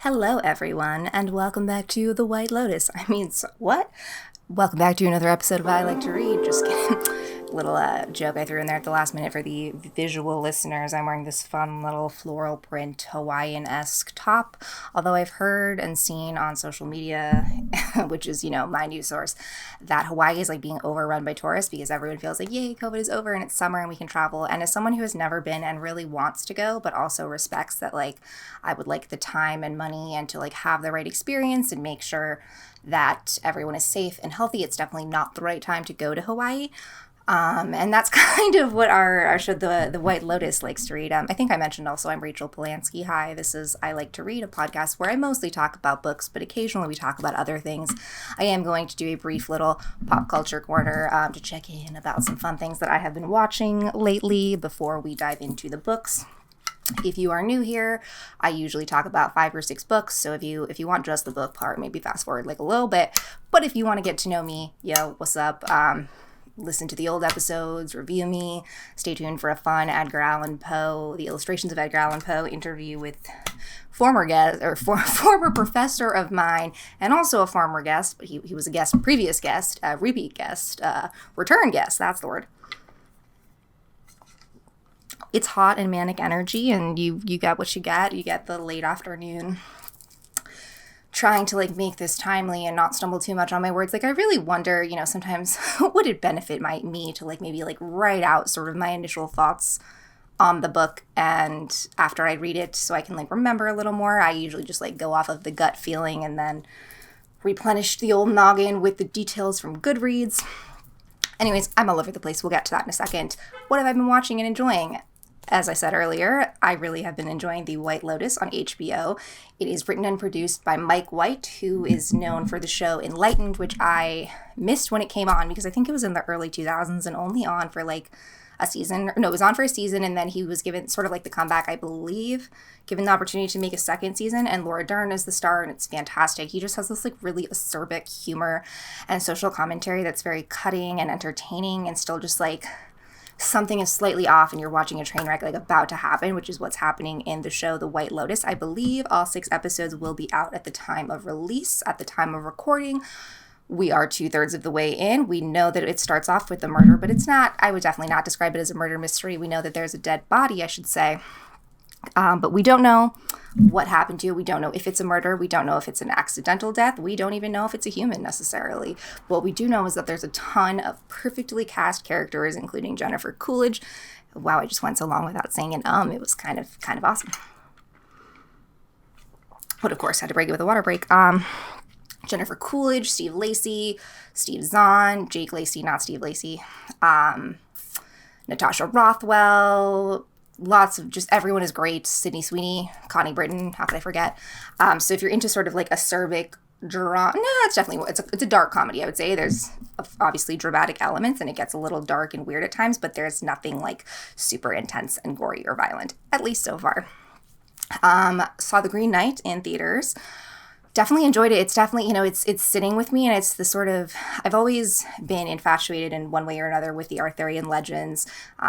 Hello, everyone, and welcome back to The White Lotus. What? Welcome back to another episode of I Like to Read. Just kidding. Little joke I threw in there at the last minute for the visual listeners. I'm wearing this fun little floral print Hawaiian-esque top, although I've heard and seen on social media, which is, my news source, that Hawaii is being overrun by tourists because everyone feels like, yay, COVID is over and it's summer and we can travel. And as someone who has never been and really wants to go, but also respects that I would like the time and money and to have the right experience and make sure that everyone is safe and healthy, it's definitely not the right time to go to Hawaii. And that's kind of what our show, the White Lotus, likes to read. I think I mentioned also I'm Rachel Polanski. Hi, this is I Like to Read, a podcast where I mostly talk about books, but occasionally we talk about other things. I am going to do a brief little pop culture corner to check in about some fun things that I have been watching lately before we dive into the books. If you are new here, I usually talk about 5 or 6 books, so if you want just the book part, maybe fast forward a little bit. But if you want to get to know me, what's up? Listen to the old episodes, review me, stay tuned for a fun Edgar Allan Poe, the Illustrations of Edgar Allan Poe interview with former professor of mine, and also a former guest, but he was a previous guest, repeat guest, return guest, that's the word. It's hot and manic energy, and you get what you get. You get the late afternoon trying to make this timely and not stumble too much on my words. I really wonder, sometimes would it benefit me to maybe write out sort of my initial thoughts on the book and after I read it so I can remember a little more. I usually just go off of the gut feeling and then replenish the old noggin with the details from Goodreads. Anyways, I'm all over the place. We'll get to that in a second. What have I been watching and enjoying? As I said earlier, I really have been enjoying The White Lotus on HBO. It is written and produced by Mike White, who is known for the show Enlightened, which I missed when it came on because I think it was in the early 2000s and only on for a season. No, it was on for a season, and then he was given sort of the comeback, I believe, given the opportunity to make a second season, and Laura Dern is the star, and it's fantastic. He just has this really acerbic humor and social commentary that's very cutting and entertaining and still just something is slightly off and you're watching a train wreck about to happen, which is what's happening in the show The White Lotus. I believe all 6 episodes will be out at the time of release. At the time of recording, we are 2/3 of the way in. We know that it starts off with a murder, but it's not, I would definitely not describe it as a murder mystery. We know that there's a dead body, I should say. But we don't know what happened to it. We don't know if it's a murder. We don't know if it's an accidental death. We don't even know if it's a human necessarily. What we do know is that there's a ton of perfectly cast characters, including Jennifer Coolidge. Wow, I just went so long without saying an It was kind of awesome. But of course, had to break it with a water break. Jennifer Coolidge, Steve Lacy, Steve Zahn, Jake Lacy, not Steve Lacy, Natasha Rothwell. Lots of just everyone is great. Sydney Sweeney, Connie Britton, how could I forget? So if you're into sort of acerbic drama, no, it's definitely, it's a dark comedy, I would say. There's obviously dramatic elements and it gets a little dark and weird at times, but there's nothing super intense and gory or violent, at least so far. Saw The Green Knight in theaters. Definitely enjoyed it. It's definitely, it's sitting with me, and it's the sort of, I've always been infatuated in one way or another with the Arthurian legends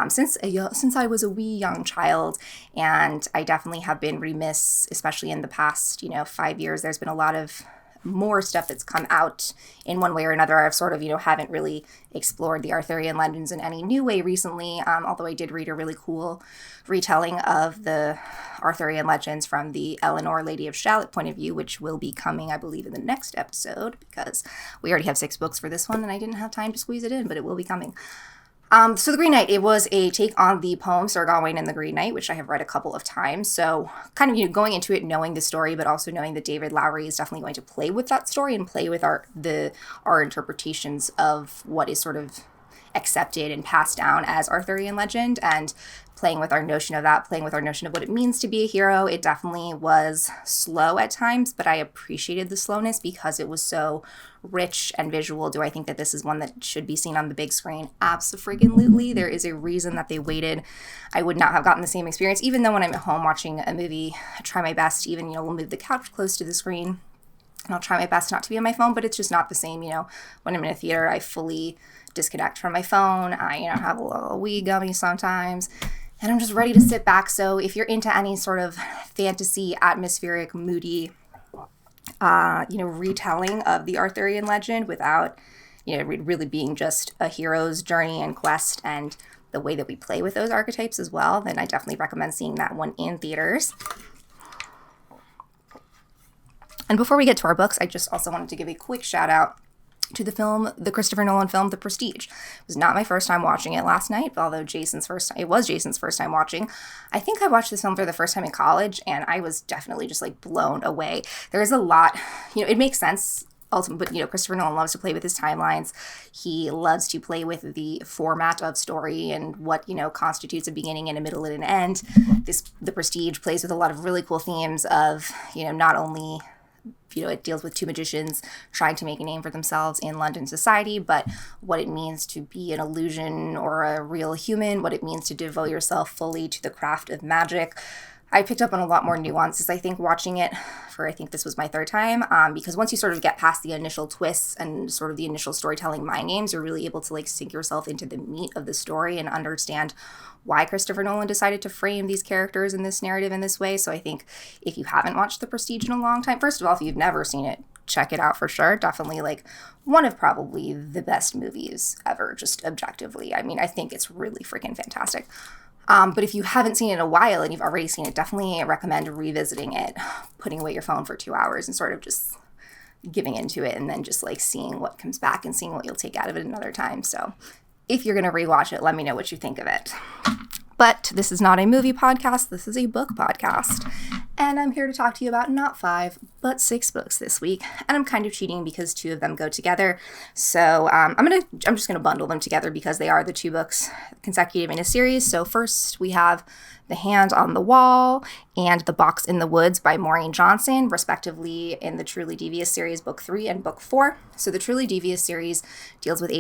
since I was a wee young child, and I definitely have been remiss, especially in the past, 5 years. There's been a lot of more stuff that's come out in one way or another. I've sort of, haven't really explored the Arthurian legends in any new way recently, although I did read a really cool retelling of the Arthurian legends from the Eleanor, Lady of Shalott point of view, which will be coming, I believe, in the next episode, because we already have 6 books for this one, and I didn't have time to squeeze it in, but it will be coming. So The Green Knight, it was a take on the poem Sir Gawain and the Green Knight, which I have read a couple of times. So kind of, going into it knowing the story, but also knowing that David Lowery is definitely going to play with that story and play with our interpretations of what is sort of accepted and passed down as Arthurian legend, and playing with our notion of that, playing with our notion of what it means to be a hero. It definitely was slow at times, but I appreciated the slowness because it was so rich and visual. Do I think that this is one that should be seen on the big screen? Abso-friggin-lutely. There is a reason that they waited. I would not have gotten the same experience, even though when I'm at home watching a movie, I try my best to even, we'll move the couch close to the screen, and I'll try my best not to be on my phone, but it's just not the same, when I'm in a theater, I fully disconnect from my phone. I, have a little weed gummy sometimes, and I'm just ready to sit back. So if you're into any sort of fantasy, atmospheric, moody retelling of the Arthurian legend without, really being just a hero's journey and quest and the way that we play with those archetypes as well, then I definitely recommend seeing that one in theaters. And before we get to our books, I just also wanted to give a quick shout out to the Christopher Nolan film, The Prestige. It was not my first time watching it last night, although it was Jason's first time watching. I think I watched this film for the first time in college, and I was definitely just like blown away. There is a lot, it makes sense ultimately, but Christopher Nolan loves to play with his timelines. He loves to play with the format of story and what, constitutes a beginning and a middle and an end. The Prestige plays with a lot of really cool themes of, not only it deals with two magicians trying to make a name for themselves in London society, but what it means to be an illusion or a real human, what it means to devote yourself fully to the craft of magic. I picked up on a lot more nuances, I think, watching it I think this was my third time, because once you sort of get past the initial twists and sort of the initial storytelling mind games, you're really able to sink yourself into the meat of the story and understand why Christopher Nolan decided to frame these characters in this narrative in this way. So I think if you haven't watched The Prestige in a long time, first of all, if you've never seen it, check it out for sure. Definitely one of probably the best movies ever, just objectively. I mean, I think it's really freaking fantastic. But if you haven't seen it in a while and you've already seen it, definitely recommend revisiting it, putting away your phone for 2 hours and sort of just giving into it and then just seeing what comes back and seeing what you'll take out of it another time. So if you're going to rewatch it, let me know what you think of it. But this is not a movie podcast. This is a book podcast. And I'm here to talk to you about not 5, but 6 books this week. And I'm kind of cheating because 2 of them go together. So I'm just going to bundle them together because they are the 2 books consecutive in a series. So first we have The Hand on the Wall and The Box in the Woods by Maureen Johnson, respectively in the Truly Devious series, book 3 and book 4. So the Truly Devious series deals with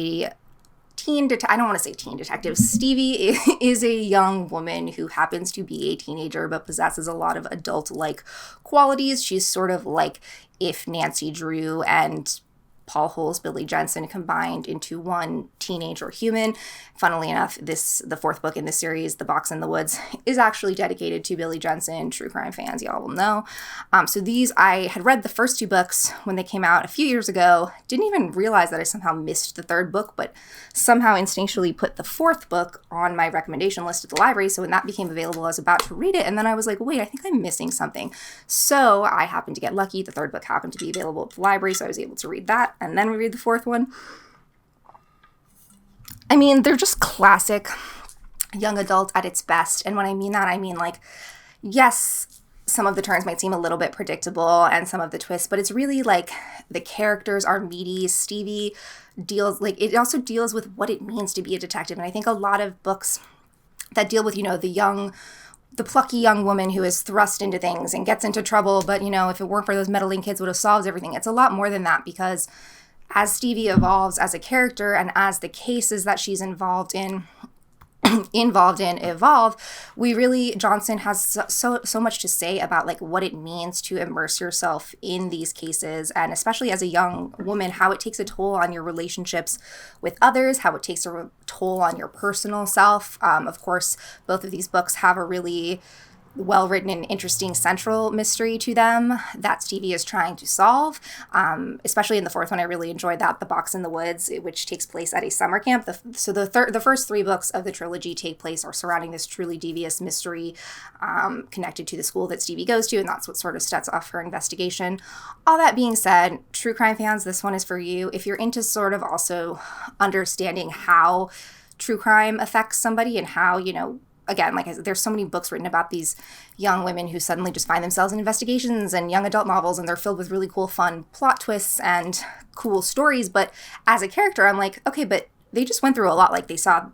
I don't want to say teen detective. Stevie is a young woman who happens to be a teenager but possesses a lot of adult-like qualities. She's sort of like if Nancy Drew and Paul Hole's Billy Jensen combined into one teenager human. Funnily enough, the 4th book in this series, The Box in the Woods, is actually dedicated to Billy Jensen. True crime fans, y'all will know. So I had read the first 2 books when they came out a few years ago. Didn't even realize that I somehow missed the 3rd book, but somehow instinctually put the 4th book on my recommendation list at the library. So when that became available, I was about to read it. And then I was like, wait, I think I'm missing something. So I happened to get lucky. The 3rd book happened to be available at the library. So I was able to read that and then reread the 4th one. I mean, they're just classic young adult at its best. And when I mean that, I mean yes, some of the turns might seem a little bit predictable and some of the twists, but it's really the characters are meaty. Stevie it also deals with what it means to be a detective. And I think a lot of books that deal with, the plucky young woman who is thrust into things and gets into trouble, but, if it weren't for those meddling kids, would have solved everything. It's a lot more than that, because as Stevie evolves as a character and as the cases that she's involved in evolve, Johnson has so much to say about what it means to immerse yourself in these cases, and especially as a young woman, how it takes a toll on your relationships with others, how it takes a toll on your personal self. Of course, both of these books have a really well-written and interesting central mystery to them that Stevie is trying to solve. Especially in the 4th one, I really enjoyed that, The Box in the Woods, which takes place at a summer camp. The first 3 books of the trilogy take place or surrounding this truly devious mystery connected to the school that Stevie goes to, and that's what sort of sets off her investigation. All that being said, true crime fans, this one is for you. If you're into sort of also understanding how true crime affects somebody and how, again, there's so many books written about these young women who suddenly just find themselves in investigations and young adult novels, and they're filled with really cool, fun plot twists and cool stories. But as a character, I'm like, okay, but they just went through a lot. They saw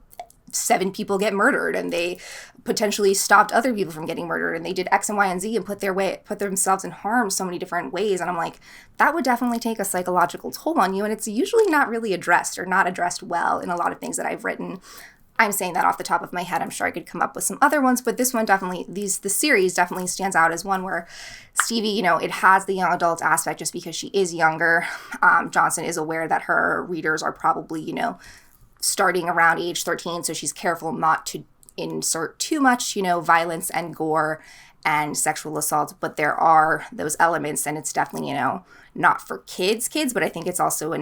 7 people get murdered, and they potentially stopped other people from getting murdered, and they did X and Y and Z and put themselves in harm so many different ways. And I'm like, that would definitely take a psychological toll on you, and it's usually not really addressed or not addressed well in a lot of things that I've written. I'm saying that off the top of my head. I'm sure I could come up with some other ones, but this one definitely, the series definitely stands out as one where Stevie, it has the young adult aspect just because she is younger. Johnson is aware that her readers are probably, starting around age 13, so she's careful not to insert too much, violence and gore and sexual assault, but there are those elements, and it's definitely, not for kids, but I think it's also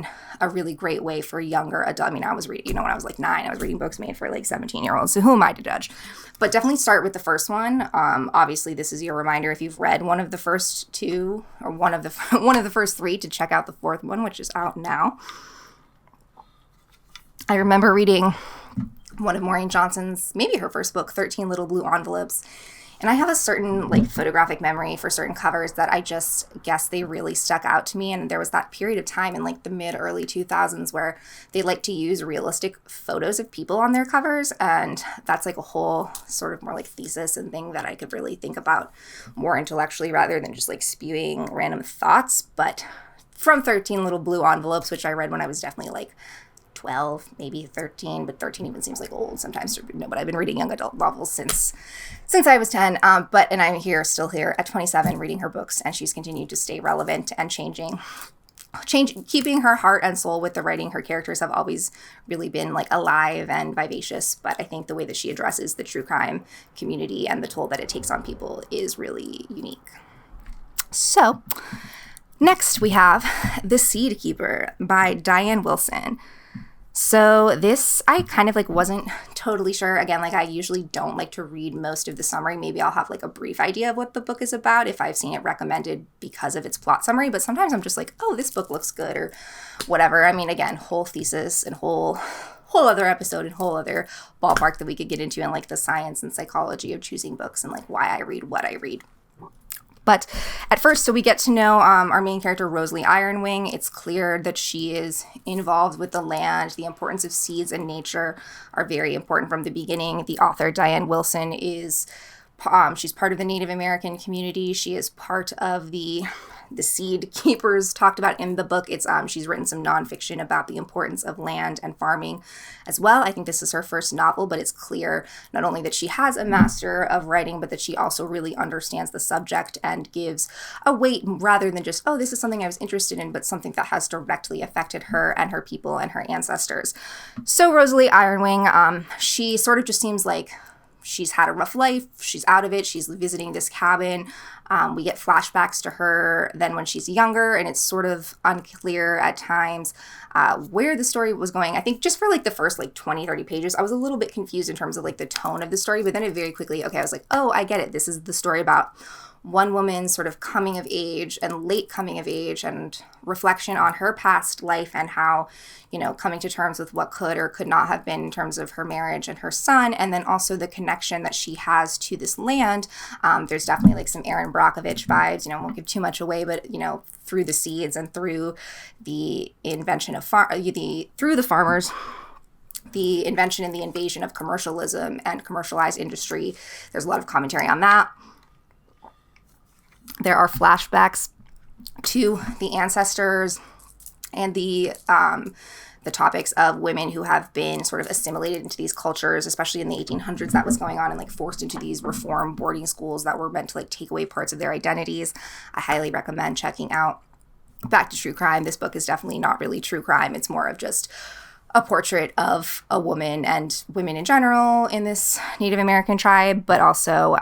a really great way for younger adults. I mean, I was reading, when I was like 9, I was reading books made for like 17-year-olds, so who am I to judge? But definitely start with the first one. Obviously, this is your reminder if you've read one of the first 2 or one of the first 3 to check out the 4th one, which is out now. I remember reading one of Maureen Johnson's, maybe her first book, 13 Little Blue Envelopes. And I have a certain photographic memory for certain covers that I just guess they really stuck out to me. And there was that period of time in the mid-early 2000s where they like to use realistic photos of people on their covers. And that's a whole sort of more thesis and thing that I could really think about more intellectually rather than just spewing random thoughts. But from 13 Little Blue Envelopes, which I read when I was definitely 12, maybe 13, but 13 even seems old sometimes. No, but I've been reading young adult novels since I was 10. And I'm still here at 27 reading her books, and she's continued to stay relevant and keeping her heart and soul with the writing. Her characters have always really been alive and vivacious, but I think the way that she addresses the true crime community and the toll that it takes on people is really unique. So next we have The Seed Keeper by Diane Wilson. So this, I kind of wasn't totally sure. Again, I usually don't like to read most of the summary. Maybe I'll have a brief idea of what the book is about if I've seen it recommended because of its plot summary. But sometimes I'm just oh, this book looks good or whatever. I mean, again, whole thesis and whole other episode and whole other ballpark that we could get into in the science and psychology of choosing books and why I read what I read. But at first, so we get to know our main character, Rosalie Ironwing. It's clear that she is involved with the land. The importance of seeds and nature are very important from the beginning. The author, Diane Wilson, is she's part of the Native American community. She is part of the seed keepers talked about in the book. It's she's written some nonfiction about the importance of land and farming as well. I think this is her first novel, but it's clear not only that she has a master of writing, but that she also really understands the subject and gives a weight rather than just, oh, this is something I was interested in, but something that has directly affected her and her people and her ancestors. So Rosalie Ironwing, she sort of just seems she's had a rough life. She's out of it. She's visiting this cabin. We get flashbacks to her then when she's younger, and it's sort of unclear at times where the story was going. I think just for the first 20, 30 pages, I was a little bit confused in terms of the tone of the story, but then it very quickly, I was oh, I get it. This is the story about one woman's sort of coming of age and late coming of age and reflection on her past life and how, coming to terms with what could or could not have been in terms of her marriage and her son, and then also the connection that she has to this land. There's definitely some Erin Brockovich vibes, won't give too much away, but, through the seeds and through the invention of through the farmers, the invention and the invasion of commercialism and commercialized industry. There's a lot of commentary on that. There are flashbacks to the ancestors and the topics of women who have been sort of assimilated into these cultures, especially in the 1800s. That was going on and forced into these reform boarding schools that were meant to take away parts of their identities. I highly recommend checking out. Back to true crime. This book is definitely not really true crime. It's more of just a portrait of a woman and women in general in this Native American tribe, but also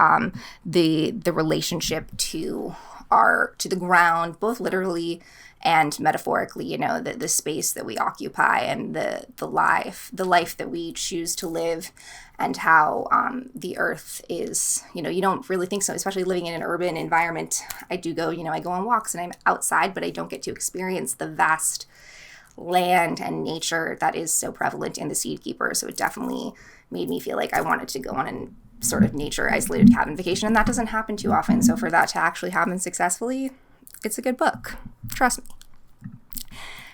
the relationship to the ground, both literally and metaphorically, the space that we occupy and the life that we choose to live, and how the earth is, you don't really think so, especially living in an urban environment. I do go, I go on walks and I'm outside, but I don't get to experience the vast land and nature that is so prevalent in The Seed Keeper. So it definitely made me feel like I wanted to go on a sort of nature isolated cabin vacation, and that doesn't happen too often. So for that to actually happen successfully, it's a good book. Trust me.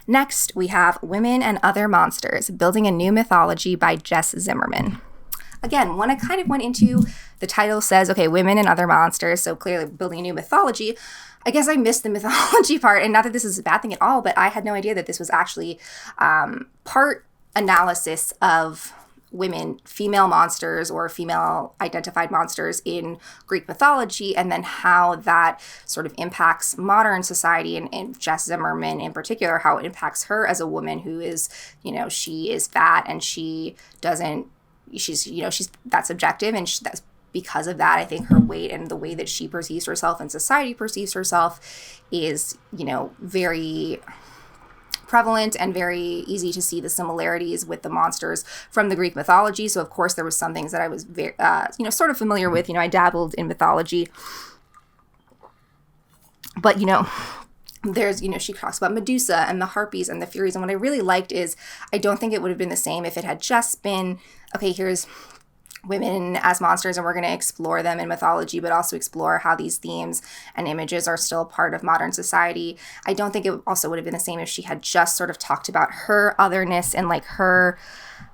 Next, we have Women and Other Monsters, Building a New Mythology by Jess Zimmerman. Again, when I kind of went into, the title says, okay, Women and Other Monsters, so clearly building a new mythology. I guess I missed the mythology part, and not that this is a bad thing at all, but I had no idea that this was actually part analysis of women, female monsters or female identified monsters in Greek mythology, and then how that sort of impacts modern society, and Jess Zimmerman in particular, how it impacts her as a woman who is, she is fat and she's that's objective, and that's because of that, I think her weight and the way that she perceives herself and society perceives herself is, very prevalent and very easy to see the similarities with the monsters from the Greek mythology. So of course there was some things that I was very, sort of familiar with. I dabbled in mythology, but there's, she talks about Medusa and the Harpies and the Furies. And what I really liked is I don't think it would have been the same if it had just been, okay, here's women as monsters and we're going to explore them in mythology, but also explore how these themes and images are still part of modern society. I don't think it also would have been the same if she had just sort of talked about her otherness and like her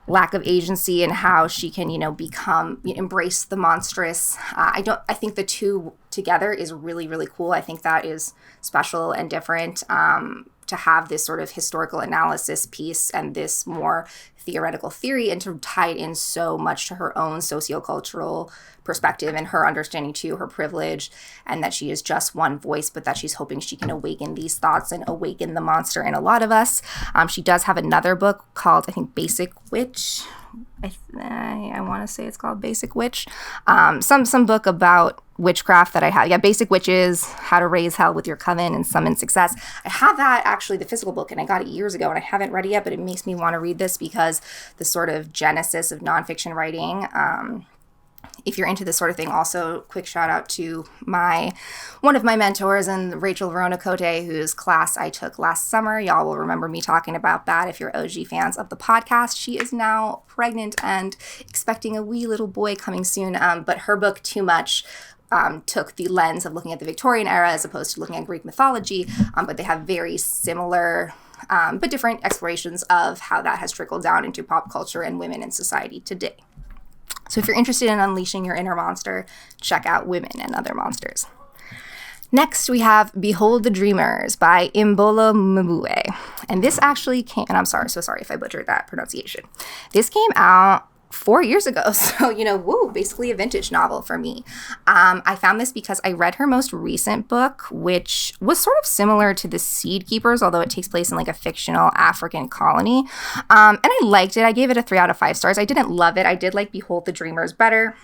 lack of agency and how she can, embrace the monstrous. I think the two together is really, really cool. I think that is special and different, to have this sort of historical analysis piece and this more theoretical theory, and to tie it in so much to her own sociocultural perspective and her understanding too, her privilege, and that she is just one voice, but that she's hoping she can awaken these thoughts and awaken the monster in a lot of us. She does have another book called, I think, Basic Witch. I want to say it's called Basic Witch. Some book about witchcraft that I have. Yeah, Basic Witches, How to Raise Hell with Your Coven and Summon Success. I have that, actually, the physical book, and I got it years ago, and I haven't read it yet, but it makes me want to read this because the sort of genesis of nonfiction writing, if you're into this sort of thing. Also, quick shout out to one of my mentors, and Rachel Verona Cote, whose class I took last summer. Y'all will remember me talking about that if you're OG fans of the podcast. She is now pregnant and expecting a wee little boy coming soon. But her book, Too Much, took the lens of looking at the Victorian era as opposed to looking at Greek mythology. But they have very similar but different explorations of how that has trickled down into pop culture and women in society today. So if you're interested in unleashing your inner monster, check out Women and Other Monsters. Next, we have Behold the Dreamers by Imbolo Mbue. And this actually came, and I'm so sorry if I butchered that pronunciation. This came out 4 years ago. So, basically a vintage novel for me. I found this because I read her most recent book, which was sort of similar to The Seed Keepers, although it takes place in like a fictional African colony. And I liked it. I gave it a 3 out of 5 stars. I didn't love it. I did like Behold the Dreamers better.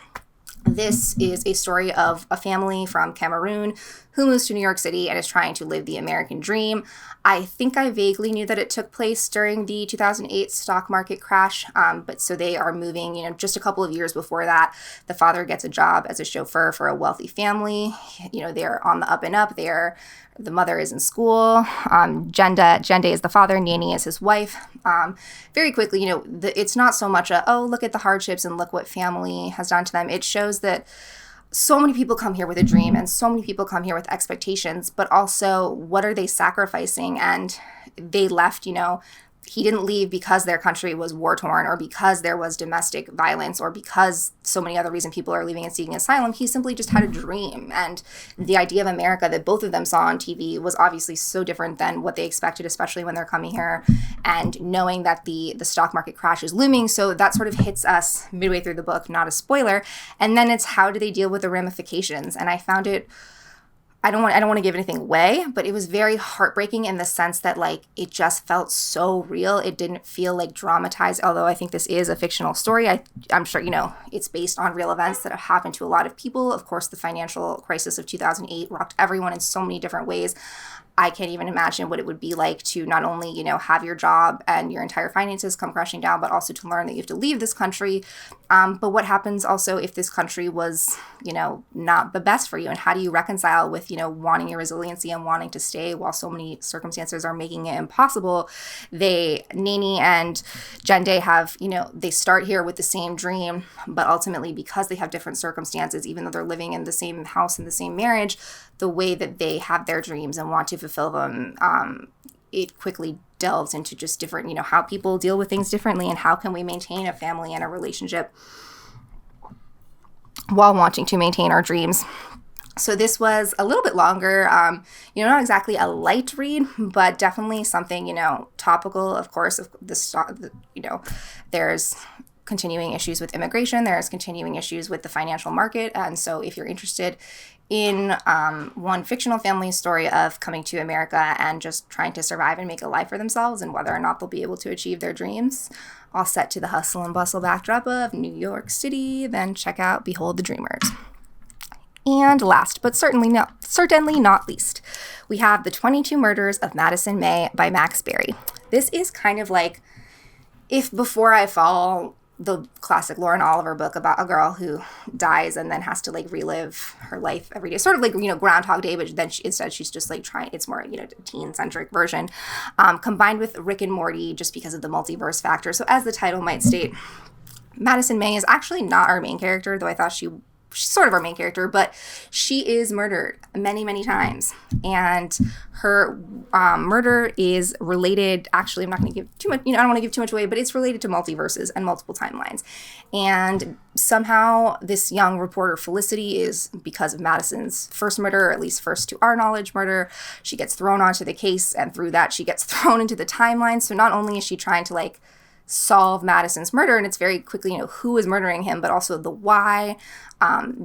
This is a story of a family from Cameroon who moves to New York City and is trying to live the American dream. I think I vaguely knew that it took place during the 2008 stock market crash, but so they are moving, just a couple of years before that. The father gets a job as a chauffeur for a wealthy family. They're on the up and up. The mother is in school. Jende is the father. Nani is his wife. Very quickly, it's not so much look at the hardships and look what family has done to them. It shows that so many people come here with a dream and so many people come here with expectations, but also what are they sacrificing? And they left, he didn't leave because their country was war-torn or because there was domestic violence or because so many other reasons people are leaving and seeking asylum. He simply just had a dream. And the idea of America that both of them saw on TV was obviously so different than what they expected, especially when they're coming here and knowing that the stock market crash is looming. So that sort of hits us midway through the book, not a spoiler. And then it's how do they deal with the ramifications? And I found it, I don't want to give anything away, but it was very heartbreaking in the sense that it just felt so real. It didn't feel like dramatized, although I think this is a fictional story. I'm sure, it's based on real events that have happened to a lot of people. Of course, the financial crisis of 2008 rocked everyone in so many different ways. I can't even imagine what it would be like to not only, have your job and your entire finances come crashing down, but also to learn that you have to leave this country. But what happens also if this country was, not the best for you? And how do you reconcile with, wanting your resiliency and wanting to stay while so many circumstances are making it impossible? Nani and Jende have, they start here with the same dream, but ultimately because they have different circumstances, even though they're living in the same house and the same marriage, the way that they have their dreams and want to fulfill them, it quickly delves into just different, how people deal with things differently and how can we maintain a family and a relationship while wanting to maintain our dreams. So this was a little bit longer, not exactly a light read, but definitely something, topical. Of course, there's continuing issues with immigration. There's continuing issues with the financial market. And so if you're interested in one fictional family story of coming to America and just trying to survive and make a life for themselves and whether or not they'll be able to achieve their dreams, all set to the hustle and bustle backdrop of New York City. Then check out Behold the Dreamers. And last, but certainly not least, we have The 22 Murders of Madison May by Max Barry. This is kind of like if Before I Fall, the classic Lauren Oliver book about a girl who dies and then has to like relive her life every day, sort of like, Groundhog Day, but then instead she's just like trying, it's more, a teen-centric version, combined with Rick and Morty just because of the multiverse factor. So as the title might state, Madison May is actually not our main character, though I thought she's sort of our main character, but she is murdered many, many times. And her murder is related, actually, I'm not going to give too much, I don't want to give too much away, but it's related to multiverses and multiple timelines. And somehow this young reporter, Felicity, is, because of Madison's first murder, or at least first to our knowledge murder, she gets thrown onto the case, and through that she gets thrown into the timeline. So not only is she trying to like solve Madison's murder, and it's very quickly, who is murdering him, but also the why,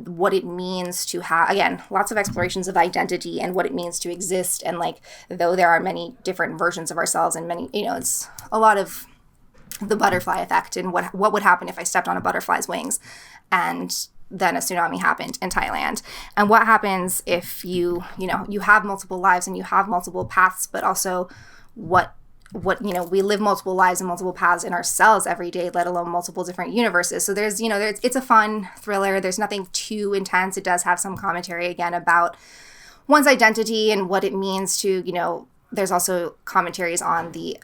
what it means to have, again, lots of explorations of identity and what it means to exist. And like, though there are many different versions of ourselves and many, it's a lot of the butterfly effect and what would happen if I stepped on a butterfly's wings and then a tsunami happened in Thailand. And what happens if you have multiple lives and you have multiple paths, but also what we live multiple lives and multiple paths in ourselves every day, let alone multiple different universes. So there's, it's a fun thriller. There's nothing too intense. It does have some commentary again about one's identity and what it means to, there's also commentaries on the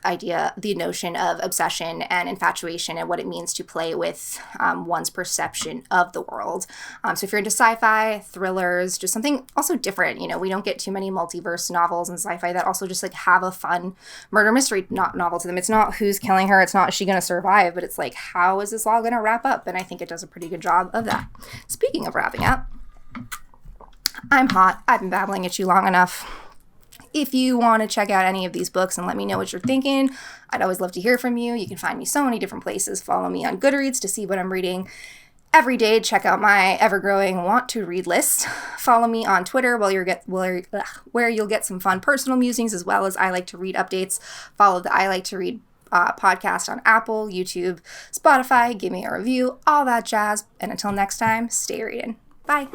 notion of obsession and infatuation and what it means to play with one's perception of the world. So if you're into sci-fi, thrillers, just something also different, we don't get too many multiverse novels and sci-fi that also just like have a fun murder mystery novel to them. It's not who's killing her, it's not is she going to survive, but it's like, how is this all going to wrap up? And I think it does a pretty good job of that. Speaking of wrapping up, I'm hot. I've been babbling at you long enough. If you want to check out any of these books and let me know what you're thinking, I'd always love to hear from you. You can find me so many different places. Follow me on Goodreads to see what I'm reading every day. Check out my ever-growing want to read list. Follow me on Twitter where you'll get some fun personal musings as well as I Like to Read updates. Follow the I Like to Read podcast on Apple, YouTube, Spotify. Give me a review, all that jazz. And until next time, stay reading. Bye.